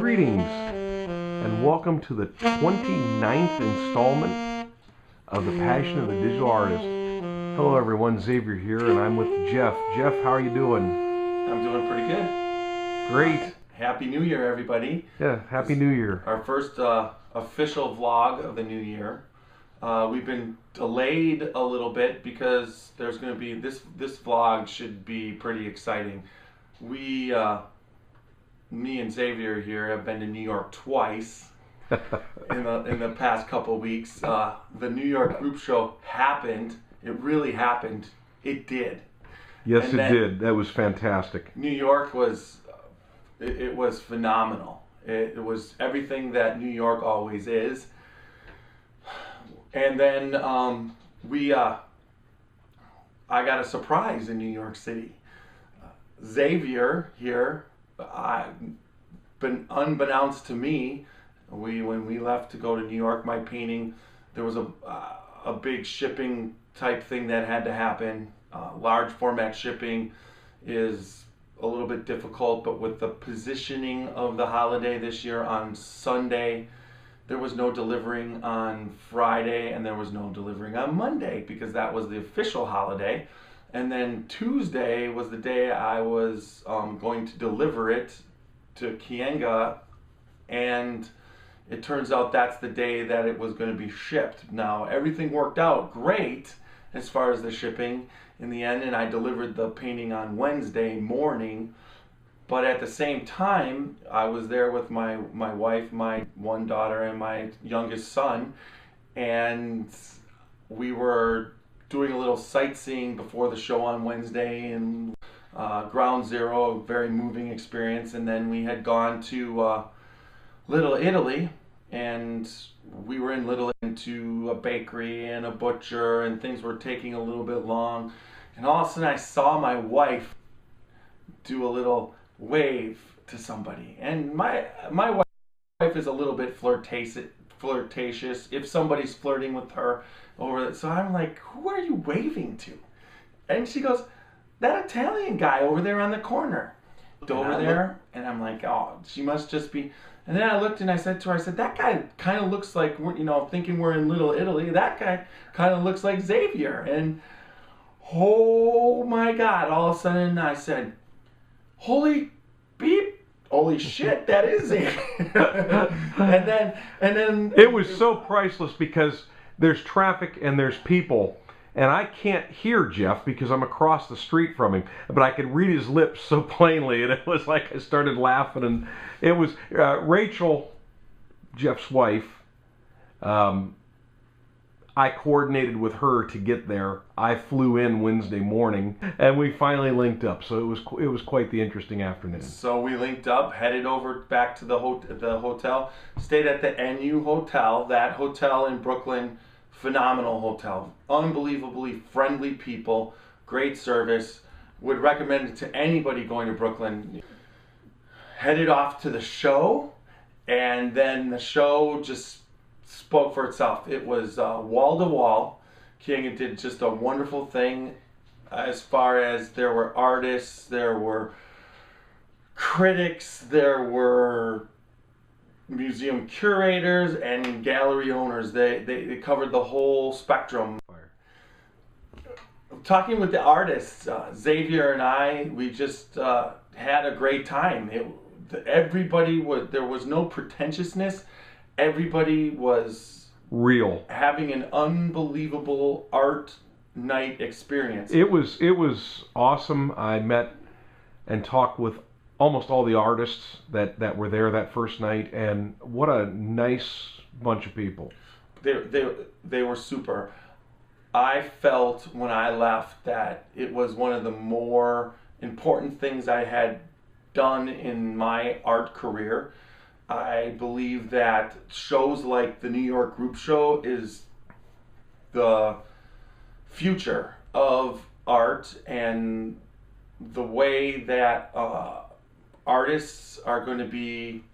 Greetings and welcome to the 29th installment of The Passion of the Digital Artist. Hello everyone, Xavier here and I'm with Jeff. Jeff, how are you doing? I'm doing pretty good. Great. Happy New Year, everybody. Yeah, Happy New Year. Our first official vlog of the new year. We've been delayed a little bit because there's going to be, this vlog should be pretty exciting. We, me and Xavier here have been to New York twice in the past couple weeks. The New York Group Show happened. It really happened. It did. Yes, it did. That was fantastic. New York was, it was phenomenal. It was everything that New York always is. And then I got a surprise in New York City. Xavier here, unbeknownst to me, when we left to go to New York, my painting, there was a big shipping type thing that had to happen. Large format shipping is a little bit difficult, but with the positioning of the holiday this year on Sunday, there was no delivering on Friday and there was no delivering on Monday because that was the official holiday. And then Tuesday was the day I was going to deliver it to Kienga, and it turns out that's the day that it was going to be shipped. Now everything worked out great as far as the shipping in the end, and I delivered the painting on Wednesday morning. But at the same time, I was there with my wife, my one daughter, and my youngest son, and we were doing a little sightseeing before the show on Wednesday in Ground Zero, a very moving experience. And then we had gone to Little Italy, and we were in Little Italy to a bakery and a butcher, and things were taking a little bit long. And all of a sudden I saw my wife do a little wave to somebody, and my wife is a little bit flirtatious if somebody's flirting with her over it. So I'm like, who are you waving to? And she goes, that Italian guy over there on the corner. Over there, and I'm like, oh, she must just be. And then I looked and I said to her, I said, that guy kind of looks like, you know, thinking we're in Little Italy, that guy kind of looks like Xavier. And oh my God, all of a sudden I said, holy beep, holy shit, that is it. and then it was so priceless because there's traffic and there's people, and I can't hear Jeff because I'm across the street from him, but I could read his lips so plainly, and it was like I started laughing. And it was Rachel, Jeff's wife. I coordinated with her to get there. I flew in Wednesday morning, and we finally linked up. So it was quite the interesting afternoon. So we linked up, headed over back to the hotel, stayed at the NU Hotel. That hotel in Brooklyn, phenomenal hotel, unbelievably friendly people, great service. Would recommend it to anybody going to Brooklyn. Headed off to the show, and then the show just spoke for itself. It was wall to wall. Kienga did just a wonderful thing as far as there were artists, there were critics, there were museum curators and gallery owners. They covered the whole spectrum. Talking with the artists, Xavier and I, we just had a great time. There was no pretentiousness. Everybody was real, having an unbelievable art night experience. It was awesome. I met and talked with almost all the artists that were there that first night, and what a nice bunch of people. They were super. I felt when I left that it was one of the more important things I had done in my art career. I believe that shows like the New York Group Show is the future of art, and the way that artists are going to be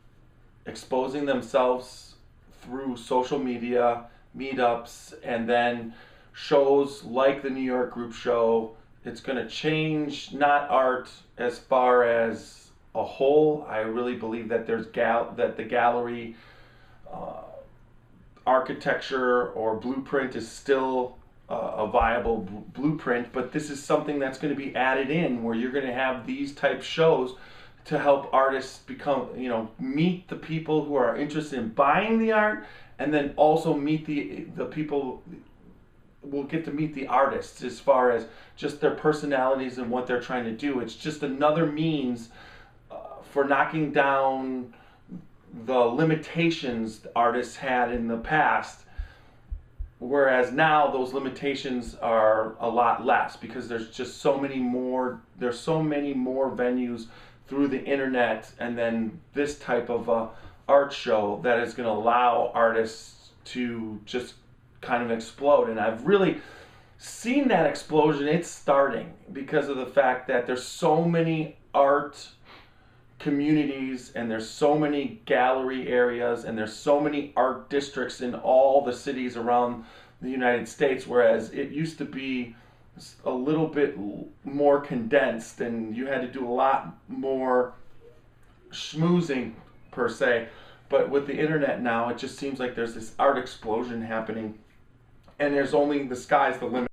exposing themselves through social media, meetups, and then shows like the New York Group Show. It's going to change not art as far as a whole. I really believe that that the gallery architecture or blueprint is still a viable blueprint, but this is something that's going to be added in, where you're going to have these type shows to help artists become, meet the people who are interested in buying the art, and then also meet the people will get to meet the artists as far as just their personalities and what they're trying to do. It's just another means for knocking down the limitations artists had in the past, whereas now those limitations are a lot less, because there's so many more venues through the internet, and then this type of art show that is going to allow artists to just kind of explode. And I've really seen that explosion. It's starting because of the fact that there's so many art communities, and there's so many gallery areas, and there's so many art districts in all the cities around the United States, whereas it used to be a little bit more condensed, and you had to do a lot more schmoozing per se. But with the internet now, it just seems like there's this art explosion happening, and the sky's the limit.